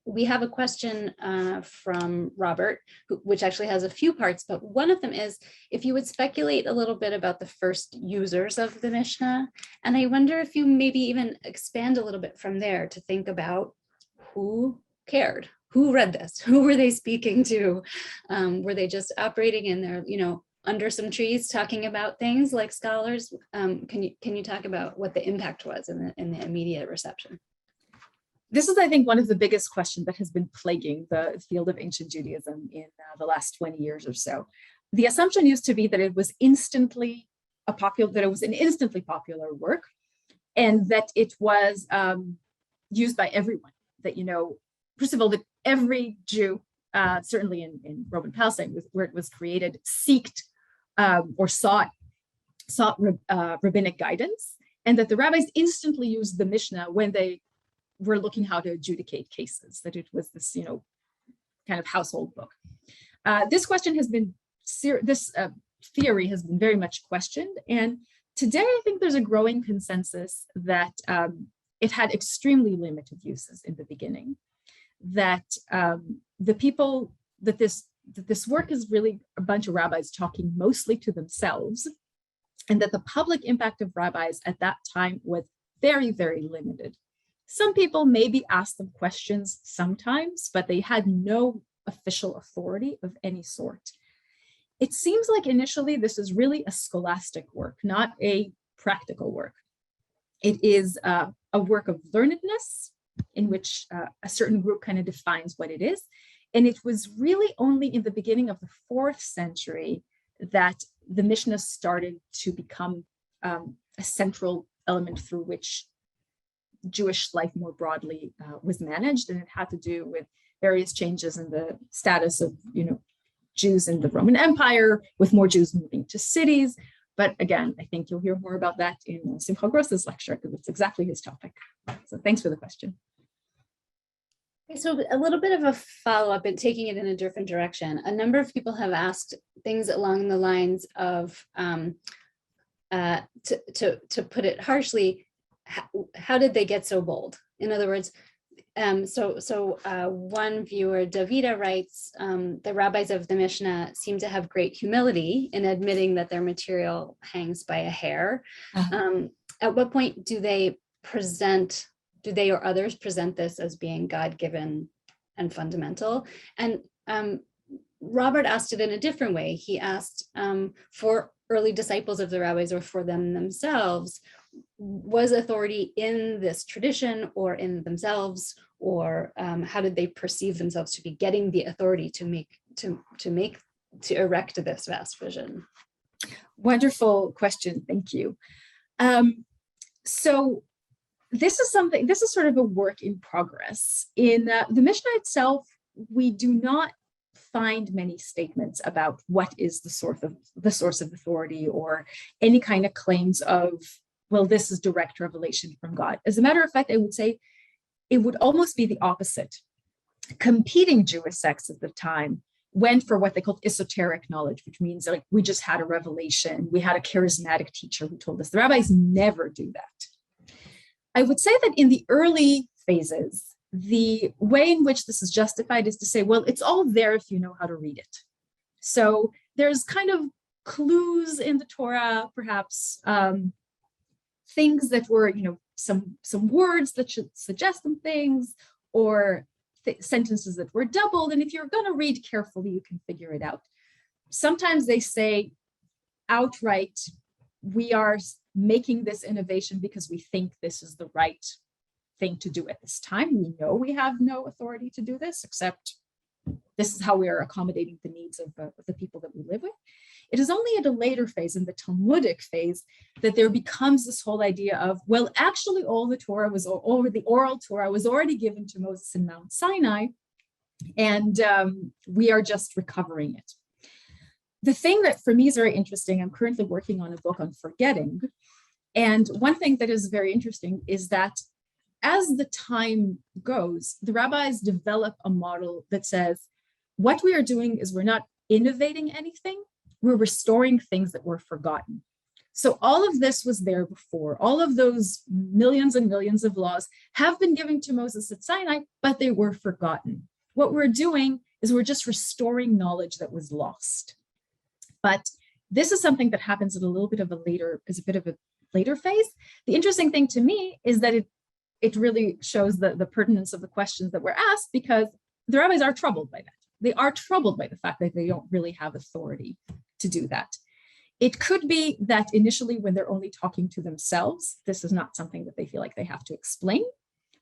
Speaker 1: we have a question from Robert, which actually has a few parts, but one of them is if you would speculate a little bit about the first users of the Mishnah. And I wonder if you maybe even expand a little bit from there to think about who cared, who read this, who were they speaking to? Were they just operating in their, you know, under some trees talking about things like scholars? Can you talk about what the impact was in the immediate reception?
Speaker 2: This is, I think, one of the biggest questions that has been plaguing the field of ancient Judaism in the last 20 years or so. The assumption used to be that it was an instantly popular work, and that it was used by everyone. That, you know, first of all, that every Jew, certainly in Roman Palestine, where it was created, sought rabbinic guidance, and that the rabbis instantly used the Mishnah when they were looking how to adjudicate cases, that it was this, you know, kind of household book. This question has been, theory has been very much questioned. And today, I think there's a growing consensus that it had extremely limited uses in the beginning, that this work is really a bunch of rabbis talking mostly to themselves, and that the public impact of rabbis at that time was very, very limited. Some people maybe asked them questions sometimes, but they had no official authority of any sort. It seems like initially this is really a scholastic work, not a practical work. It is a work of learnedness in which a certain group kind of defines what it is. And it was really only in the beginning of the 4th century that the Mishnah started to become a central element through which Jewish life more broadly was managed, and it had to do with various changes in the status of, Jews in the Roman Empire, with more Jews moving to cities. But again, I think you'll hear more about that in Simcha Gross's lecture, because it's exactly his topic. So thanks for the question.
Speaker 1: Okay, so a little bit of a follow-up and taking it in a different direction. A number of people have asked things along the lines of, to put it harshly, how did they get so bold? In other words, one viewer, Davida, writes, the rabbis of the Mishnah seem to have great humility in admitting that their material hangs by a hair. At what point do they or others present this as being God-given and fundamental? And Robert asked it in a different way. He asked, for early disciples of the rabbis or for them themselves, was authority in this tradition or in themselves, or how did they perceive themselves to be getting the authority to erect this vast vision?
Speaker 2: Wonderful question, thank you. So this is sort of a work in progress. In the Mishnah itself, we do not find many statements about what is the source of authority, or any kind of claims of, well, this is direct revelation from God. As a matter of fact, I would say it would almost be the opposite. Competing Jewish sects at the time went for what they called esoteric knowledge, which means like we just had a revelation, we had a charismatic teacher who told us. The rabbis never do that. I would say that in the early phases, the way in which this is justified is to say, well, it's all there if you know how to read it. So there's kind of clues in the Torah, perhaps, things that were, some words that should suggest some things, or sentences that were doubled. And if you're going to read carefully, you can figure it out. Sometimes they say outright, we are making this innovation because we think this is the right thing to do at this time. We know we have no authority to do this, except this is how we are accommodating the needs of the people that we live with. It is only at a later phase, in the Talmudic phase, that there becomes this whole idea of, well, actually all the Torah was, or the oral Torah was already given to Moses in Mount Sinai, and we are just recovering it. The thing that for me is very interesting, I'm currently working on a book on forgetting. And one thing that is very interesting is that as the time goes, the rabbis develop a model that says, what we are doing is we're not innovating anything, we're restoring things that were forgotten. So all of this was there before. All of those millions and millions of laws have been given to Moses at Sinai, but they were forgotten. What we're doing is we're just restoring knowledge that was lost. But this is something that happens at a bit of a later phase. The interesting thing to me is that it really shows the pertinence of the questions that were asked, because the rabbis are troubled by that. They are troubled by the fact that they don't really have authority to do that. It could be that initially, when they're only talking to themselves, this is not something that they feel like they have to explain.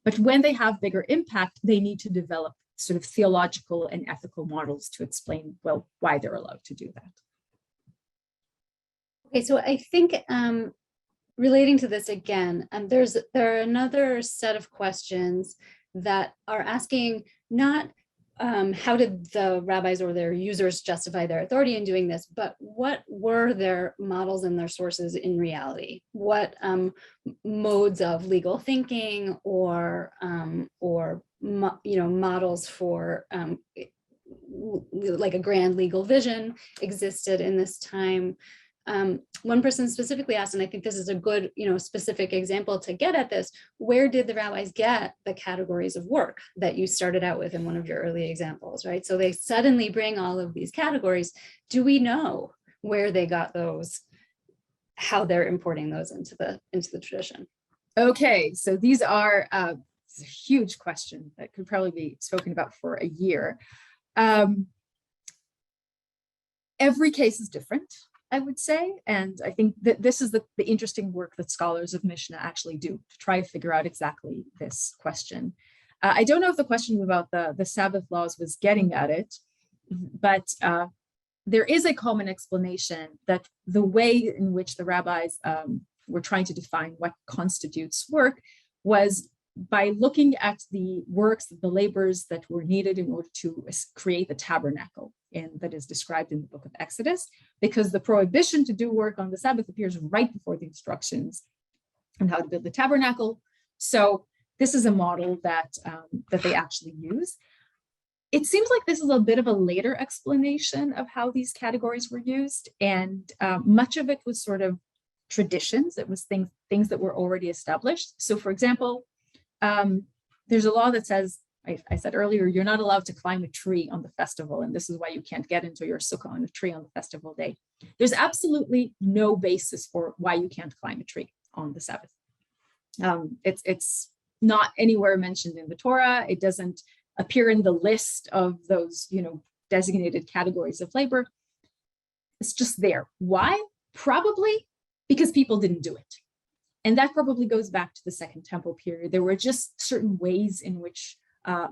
Speaker 2: But when they have bigger impact, they need to develop sort of theological and ethical models to explain, well, why they're allowed to do that.
Speaker 1: Okay, so I think relating to this again, there are another set of questions that are asking not how did the rabbis or their users justify their authority in doing this, but what were their models and their sources in reality? What modes of legal thinking or models for like a grand legal vision existed in this time? One person specifically asked, and I think this is a good, specific example to get at this, where did the rabbis get the categories of work that you started out with in one of your early examples, right? So they suddenly bring all of these categories. Do we know where they got those, how they're importing those into the tradition?
Speaker 2: Okay, so these are it's a huge question that could probably be spoken about for a year. Every case is different, I would say. And I think that this is the interesting work that scholars of Mishnah actually do to try to figure out exactly this question. I don't know if the question about the Sabbath laws was getting at it, but there is a common explanation that the way in which the rabbis were trying to define what constitutes work was by looking at the works, the labors that were needed in order to create the tabernacle, and that is described in the book of Exodus, because the prohibition to do work on the Sabbath appears right before the instructions on how to build the tabernacle. So this is a model that they actually use. It seems like this is a bit of a later explanation of how these categories were used, and much of it was sort of traditions. It was things that were already established. So for example, there's a law that says, I said earlier, you're not allowed to climb a tree on the festival, and this is why you can't get into your sukkah on a tree on the festival day. There's absolutely no basis for why you can't climb a tree on the Sabbath. It's not anywhere mentioned in the Torah. It doesn't appear in the list of those, designated categories of labor. It's just there. Why? Probably because people didn't do it. And that probably goes back to the Second Temple period. There were just certain ways in which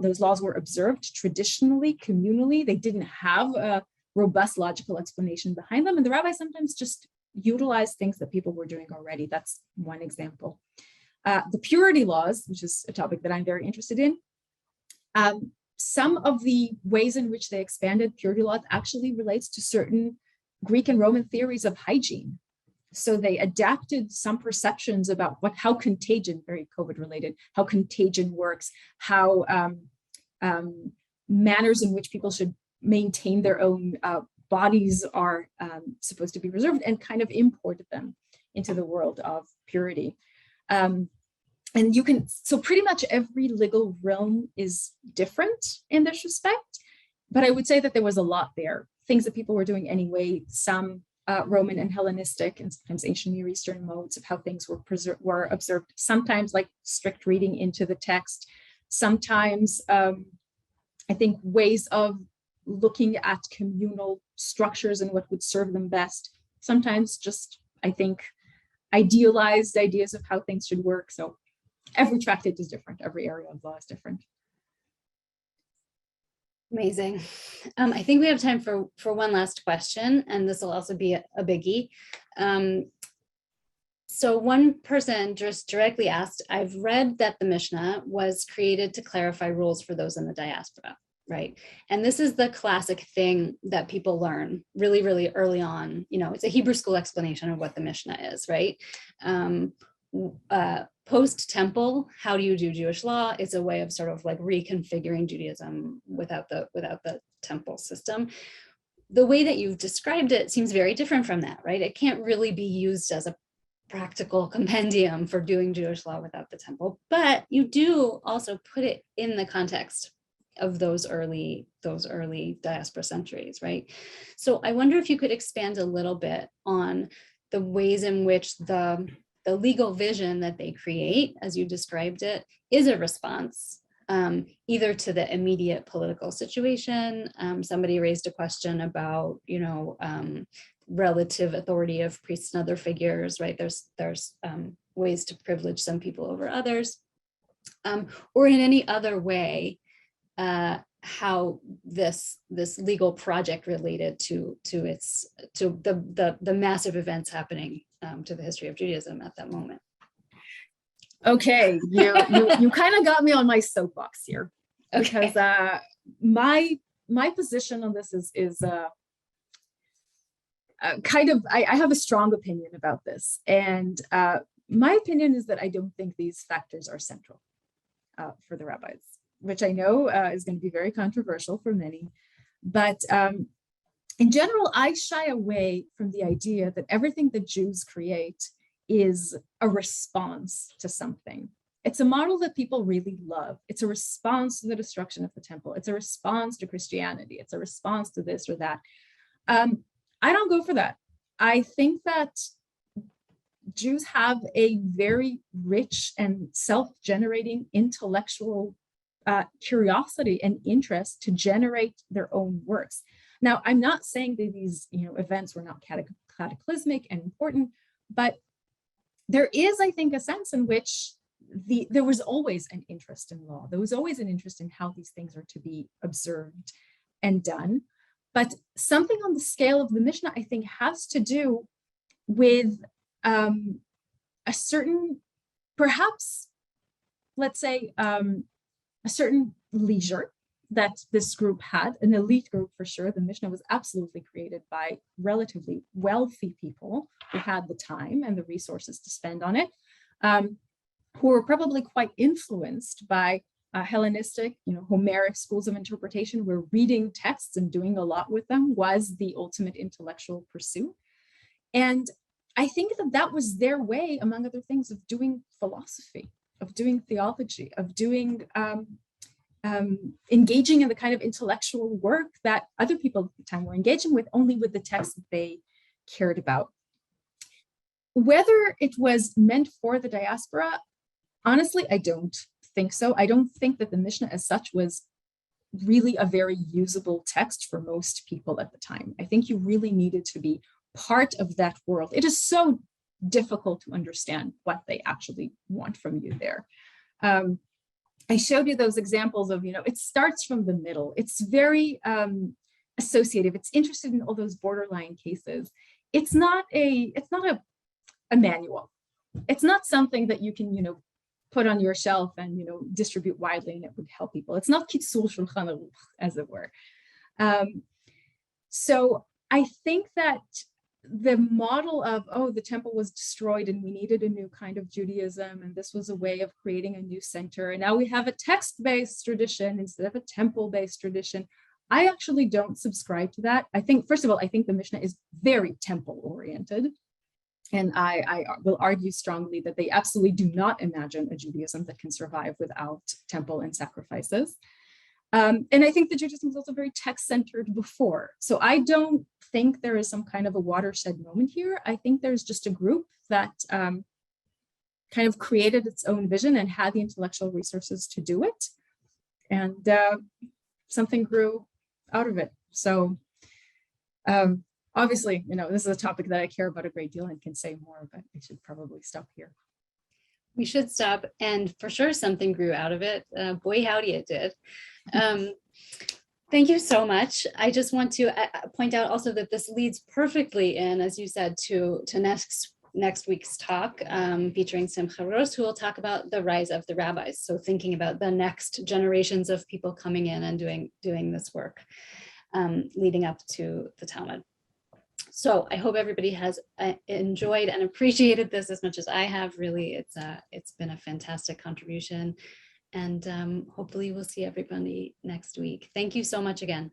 Speaker 2: those laws were observed traditionally, communally. They didn't have a robust logical explanation behind them. And the rabbis sometimes just utilized things that people were doing already. That's one example. The purity laws, which is a topic that I'm very interested in, some of the ways in which they expanded purity laws actually relates to certain Greek and Roman theories of hygiene. So they adapted some perceptions about how contagion, very COVID related, how contagion works, how manners in which people should maintain their own bodies are supposed to be preserved, and kind of imported them into the world of purity. And so pretty much every legal realm is different in this respect, but I would say that there was a lot there, things that people were doing anyway, some Roman and Hellenistic and sometimes ancient Near Eastern modes of how things were observed, sometimes like strict reading into the text, sometimes I think ways of looking at communal structures and what would serve them best, sometimes just, I think, idealized ideas of how things should work. So every tractate is different, every area of law is different.
Speaker 1: Amazing. I think we have time for one last question, and this will also be a biggie. So one person just directly asked, I've read that the Mishnah was created to clarify rules for those in the diaspora, right? And this is the classic thing that people learn really, really early on. It's a Hebrew school explanation of what the Mishnah is, right? Post-temple, how do you do Jewish law? It's a way of sort of like reconfiguring Judaism without the temple system. The way that you've described it seems very different from that, right? It can't really be used as a practical compendium for doing Jewish law without the temple, but you do also put it in the context of those early diaspora centuries, right? So I wonder if you could expand a little bit on the ways in which the legal vision that they create, as you described it, is a response either to the immediate political situation. Somebody raised a question about, relative authority of priests and other figures, right? There's ways to privilege some people over others, or in any other way, how this legal project related to the massive events happening to the history of Judaism at that moment.
Speaker 2: Okay, you kind of got me on my soapbox here, because my position on this is kind of, I have a strong opinion about this, and my opinion is that I don't think these factors are central for the rabbis, which I know is going to be very controversial for many, but in general, I shy away from the idea that everything that Jews create is a response to something. It's a model that people really love. It's a response to the destruction of the temple. It's a response to Christianity. It's a response to this or that. I don't go for that. I think that Jews have a very rich and self-generating intellectual curiosity and interest to generate their own works. Now, I'm not saying that these events were not cataclysmic and important, but there is, I think, a sense in which there was always an interest in law. There was always an interest in how these things are to be observed and done. But something on the scale of the Mishnah, I think, has to do with a certain, perhaps, let's say, a certain leisure that this group had, an elite group for sure. The Mishnah was absolutely created by relatively wealthy people who had the time and the resources to spend on it, who were probably quite influenced by Hellenistic, Homeric schools of interpretation, where reading texts and doing a lot with them was the ultimate intellectual pursuit. And I think that that was their way, among other things, of doing philosophy, of doing theology, of doing engaging in the kind of intellectual work that other people at the time were engaging with, only with the texts that they cared about. Whether it was meant for the diaspora, honestly, I don't think so. I don't think that the Mishnah as such was really a very usable text for most people at the time. I think you really needed to be part of that world. It is so difficult to understand what they actually want from you there. I showed you those examples of, it starts from the middle. It's very associative. It's interested in all those borderline cases. It's not a manual. It's not something that you can, put on your shelf and, distribute widely and it would help people. It's not Kitzur Shulchan Aruch, as it were. So I think that the model of, the temple was destroyed and we needed a new kind of Judaism, and this was a way of creating a new center, and now we have a text-based tradition instead of a temple-based tradition. I actually don't subscribe to that. I think, first of all, I think the Mishnah is very temple-oriented, and I will argue strongly that they absolutely do not imagine a Judaism that can survive without temple and sacrifices. And I think the Judaism was also very text-centered before. So I don't think there is some kind of a watershed moment here. I think there's just a group that kind of created its own vision and had the intellectual resources to do it. And something grew out of it. So obviously, this is a topic that I care about a great deal and can say more, but I should probably stop here.
Speaker 1: We should stop, and for sure something grew out of it. Boy, howdy it did. Thank you so much. I just want to point out also that this leads perfectly in, as you said, to next week's talk featuring Simcha Ros, who will talk about the rise of the rabbis. So thinking about the next generations of people coming in and doing this work leading up to the Talmud. So I hope everybody has enjoyed and appreciated this as much as I have. Really, it's been a fantastic contribution. And hopefully we'll see everybody next week. Thank you so much again.